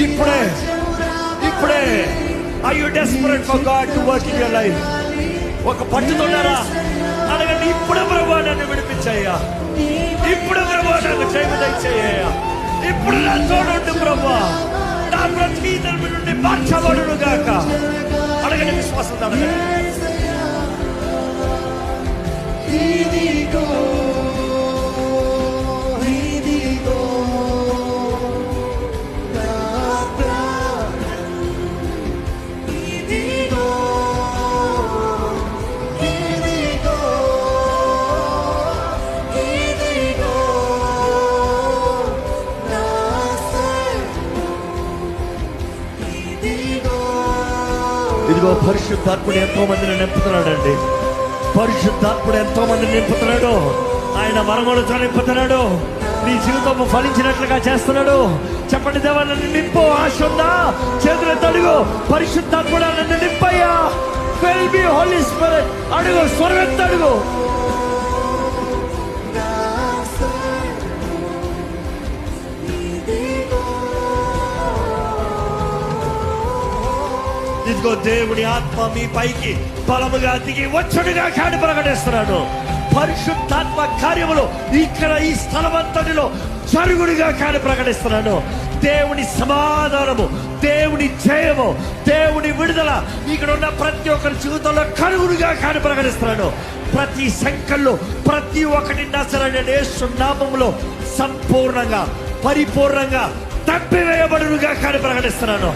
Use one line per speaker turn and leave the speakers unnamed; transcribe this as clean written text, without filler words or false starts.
ఇప్పుడే ఇప్పుడే. Are you desperate for God to work in your life? ఒక పట్టుతున్నారా? అడగండి, ఇప్పుడు ప్రభువా నన్ను విడిపించయ్యా, ఇప్పుడు ప్రభువా నాకు క్షేమ దయచేయ్యా, ఇప్పుడు నా తోడుండు ప్రభువా, నా ప్రతి తరపు నుండి మార్చబడును గాక. అడగండి, విశ్వాసంతో అడగండి. ఇదిగో పరిశుద్ధాత్ముడు ఎంతో మందిని నింపుతున్నాడండి. పరిశుద్ధాత్ముడు ఎంతో మందిని నింపుతున్నాడు. ఆయన వరములతో నింపుతున్నాడు. నీ జీవితం ఫలించినట్లుగా చేస్తున్నాడు. చెప్పండి, దేవా నన్ను నింపు. ఆశ ఉందా? చేతులతో అడుగు. పరిశుద్ధాత్ముడు నన్ను నింపయ్యా. Fill me Holy Spirit. అడుగు, స్వరమెత్తి అడుగు. ఇదిగో దేవుని ఆత్మ మీ పైకి బలముగా దిగి వచ్చుడుగా కాడి ప్రకటిస్తున్నాడు. పరిశుద్ధాత్మ కార్యములు ఇక్కడ ఈ స్థలమంతటిలో జరుగుడుగా కాడి ప్రకటిస్తున్నాడు. దేవుని సమాధానము, దేవుని జయము, దేవుని విడుదల ఇక్కడ ఉన్న ప్రతి ఒక్కరి జీవితంలో కలుగుడుగా కాడి ప్రకటిస్తున్నాడు. ప్రతి సంఖ్యలో ప్రతి ఒక్కటి నజరేయుడైన యేసు నామములో సంపూర్ణంగా పరిపూర్ణంగా తప్పివేయబడునుగా కాడి ప్రకటిస్తున్నాను.